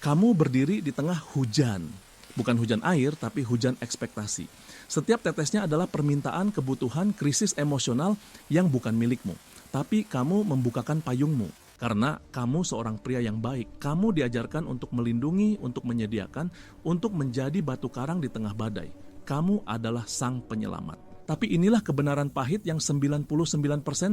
Kamu berdiri di tengah hujan. Bukan hujan air, tapi hujan ekspektasi. Setiap tetesnya adalah permintaan, kebutuhan, krisis emosional yang bukan milikmu. Tapi kamu membukakan payungmu. Karena kamu seorang pria yang baik. Kamu diajarkan untuk melindungi, untuk menyediakan, untuk menjadi batu karang di tengah badai. Kamu adalah sang penyelamat. Tapi inilah kebenaran pahit yang 99%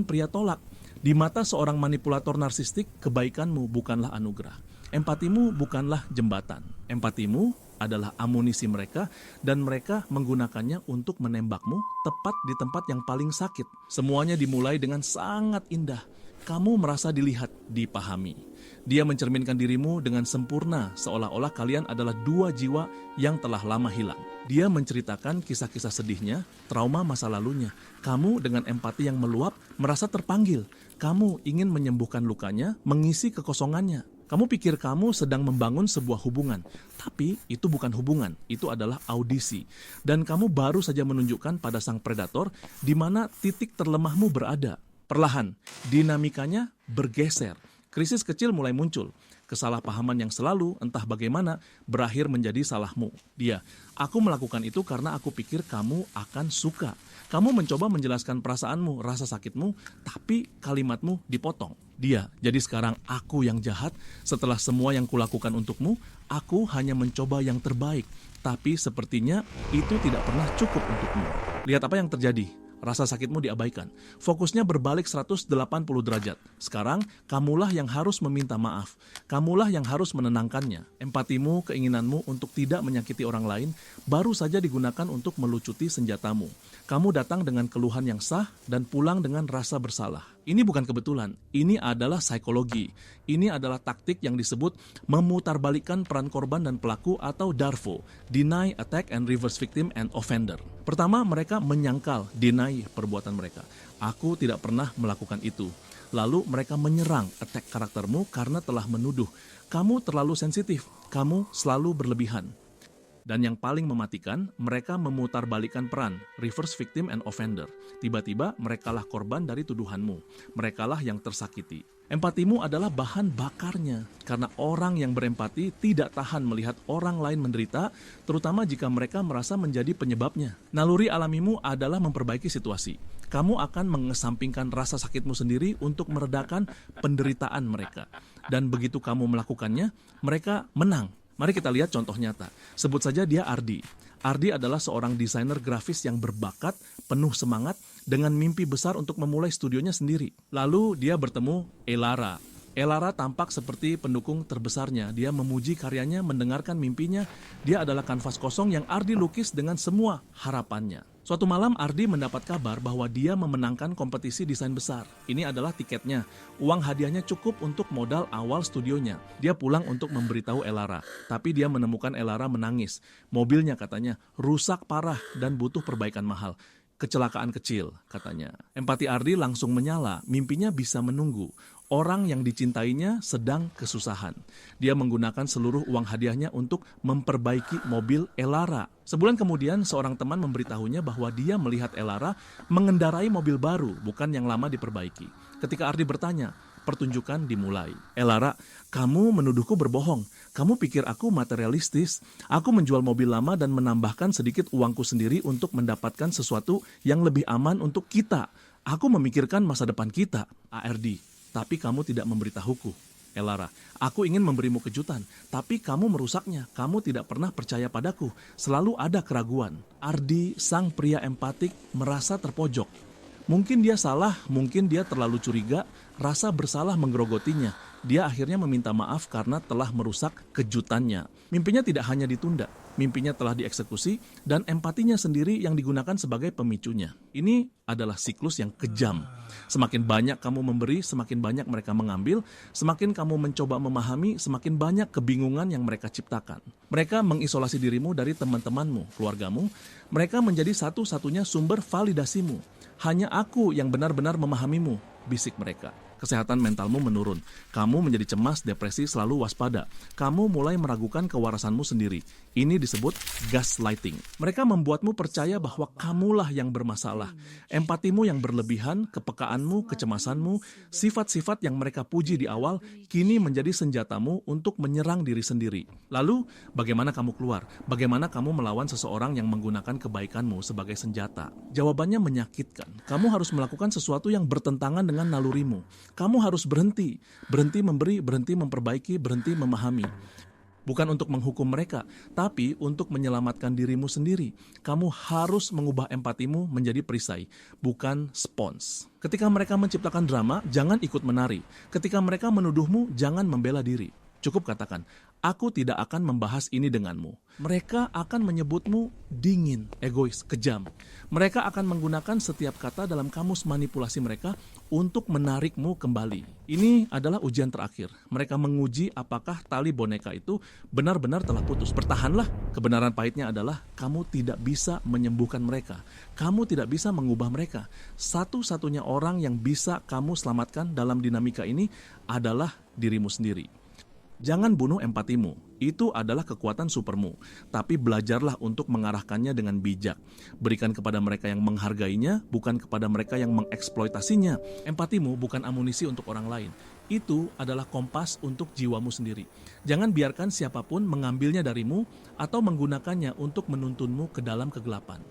pria tolak. Di mata seorang manipulator narsistik, kebaikanmu bukanlah anugerah. Empatimu bukanlah jembatan. Empatimu adalah amunisi mereka dan mereka menggunakannya untuk menembakmu tepat di tempat yang paling sakit. Semuanya dimulai dengan sangat indah. Kamu merasa dilihat, dipahami. Dia mencerminkan dirimu dengan sempurna, seolah-olah kalian adalah dua jiwa yang telah lama hilang. Dia menceritakan kisah-kisah sedihnya, trauma masa lalunya. Kamu dengan empati yang meluap, merasa terpanggil. Kamu ingin menyembuhkan lukanya, mengisi kekosongannya. Kamu pikir kamu sedang membangun sebuah hubungan, tapi itu bukan hubungan, itu adalah audisi. Dan kamu baru saja menunjukkan pada sang predator di mana titik terlemahmu berada. Perlahan, dinamikanya bergeser. Krisis kecil mulai muncul. Kesalahpahaman yang selalu, entah bagaimana, berakhir menjadi salahmu. Dia, aku melakukan itu karena aku pikir kamu akan suka. Kamu mencoba menjelaskan perasaanmu, rasa sakitmu, tapi kalimatmu dipotong. Dia, jadi sekarang aku yang jahat, setelah semua yang kulakukan untukmu, aku hanya mencoba yang terbaik. Tapi sepertinya itu tidak pernah cukup untukmu. Lihat apa yang terjadi. Rasa sakitmu diabaikan. Fokusnya berbalik 180 derajat. Sekarang, kamulah yang harus meminta maaf. Kamulah yang harus menenangkannya. Empatimu, keinginanmu untuk tidak menyakiti orang lain, baru saja digunakan untuk melucuti senjatamu. Kamu datang dengan keluhan yang sah dan pulang dengan rasa bersalah. Ini bukan kebetulan, ini adalah psikologi. Ini adalah taktik yang disebut memutarbalikkan peran korban dan pelaku atau DARVO, Deny, Attack, and Reverse Victim and Offender. Pertama, mereka menyangkal, deny perbuatan mereka. Aku tidak pernah melakukan itu. Lalu mereka menyerang, attack karaktermu karena telah menuduh. Kamu terlalu sensitif, kamu selalu berlebihan. Dan yang paling mematikan, mereka memutarbalikkan peran, reverse victim and offender. Tiba-tiba merekalah korban dari tuduhanmu. Merekalah yang tersakiti. Empatimu adalah bahan bakarnya, karena orang yang berempati tidak tahan melihat orang lain menderita, terutama jika mereka merasa menjadi penyebabnya. Naluri alamimu adalah memperbaiki situasi. Kamu akan mengesampingkan rasa sakitmu sendiri untuk meredakan penderitaan mereka. Dan begitu kamu melakukannya, mereka menang. Mari kita lihat contoh nyata. Sebut saja dia Ardi. Ardi adalah seorang desainer grafis yang berbakat, penuh semangat, dengan mimpi besar untuk memulai studionya sendiri. Lalu dia bertemu Elara. Elara tampak seperti pendukung terbesarnya. Dia memuji karyanya, mendengarkan mimpinya. Dia adalah kanvas kosong yang Ardi lukis dengan semua harapannya. Suatu malam Ardi mendapat kabar bahwa dia memenangkan kompetisi desain besar. Ini adalah tiketnya. Uang hadiahnya cukup untuk modal awal studionya. Dia pulang untuk memberitahu Elara. Tapi dia menemukan Elara menangis. Mobilnya katanya rusak parah dan butuh perbaikan mahal. Kecelakaan kecil, katanya. Empati Ardi langsung menyala. Mimpinya bisa menunggu. Orang yang dicintainya sedang kesusahan. Dia menggunakan seluruh uang hadiahnya untuk memperbaiki mobil Elara. Sebulan kemudian, seorang teman memberitahunya bahwa dia melihat Elara mengendarai mobil baru, bukan yang lama diperbaiki. Ketika Ardi bertanya, pertunjukan dimulai. Elara, kamu menuduhku berbohong. Kamu pikir aku materialistis. Aku menjual mobil lama dan menambahkan sedikit uangku sendiri untuk mendapatkan sesuatu yang lebih aman untuk kita. Aku memikirkan masa depan kita, ARD. Tapi kamu tidak memberitahuku. Elara, aku ingin memberimu kejutan, tapi kamu merusaknya. Kamu tidak pernah percaya padaku. Selalu ada keraguan. Ardi, sang pria empatik, merasa terpojok. Mungkin dia salah, mungkin dia terlalu curiga, rasa bersalah menggerogotinya. Dia akhirnya meminta maaf karena telah merusak kejutannya. Mimpinya tidak hanya ditunda, mimpinya telah dieksekusi dan empatinya sendiri yang digunakan sebagai pemicunya. Ini adalah siklus yang kejam. Semakin banyak kamu memberi, semakin banyak mereka mengambil. Semakin kamu mencoba memahami, semakin banyak kebingungan yang mereka ciptakan. Mereka mengisolasi dirimu dari teman-temanmu, keluargamu. Mereka menjadi satu-satunya sumber validasimu. Hanya aku yang benar-benar memahamimu, bisik mereka. Kesehatan mentalmu menurun. Kamu menjadi cemas, depresi, selalu waspada. Kamu mulai meragukan kewarasanmu sendiri. Ini disebut gaslighting. Mereka membuatmu percaya bahwa kamulah yang bermasalah. Empatimu yang berlebihan, kepekaanmu, kecemasanmu, sifat-sifat yang mereka puji di awal, kini menjadi senjatamu untuk menyerang diri sendiri. Lalu, bagaimana kamu keluar? Bagaimana kamu melawan seseorang yang menggunakan kebaikanmu sebagai senjata? Jawabannya menyakitkan. Kamu harus melakukan sesuatu yang bertentangan dengan nalurimu. Kamu harus berhenti memberi, berhenti memperbaiki, berhenti memahami. Bukan untuk menghukum mereka, tapi untuk menyelamatkan dirimu sendiri. Kamu harus mengubah empatimu menjadi perisai, bukan spons. Ketika mereka menciptakan drama, jangan ikut menari. Ketika mereka menuduhmu, jangan membela diri. Cukup katakan, aku tidak akan membahas ini denganmu. Mereka akan menyebutmu dingin, egois, kejam. Mereka akan menggunakan setiap kata dalam kamus manipulasi mereka untuk menarikmu kembali. Ini adalah ujian terakhir. Mereka menguji apakah tali boneka itu benar-benar telah putus. Bertahanlah. Kebenaran pahitnya adalah kamu tidak bisa menyembuhkan mereka. Kamu tidak bisa mengubah mereka. Satu-satunya orang yang bisa kamu selamatkan dalam dinamika ini adalah dirimu sendiri. Jangan bunuh empatimu, itu adalah kekuatan supermu. Tapi belajarlah untuk mengarahkannya dengan bijak. Berikan kepada mereka yang menghargainya, bukan kepada mereka yang mengeksploitasinya. Empatimu bukan amunisi untuk orang lain. Itu adalah kompas untuk jiwamu sendiri. Jangan biarkan siapapun mengambilnya darimu atau menggunakannya untuk menuntunmu ke dalam kegelapan.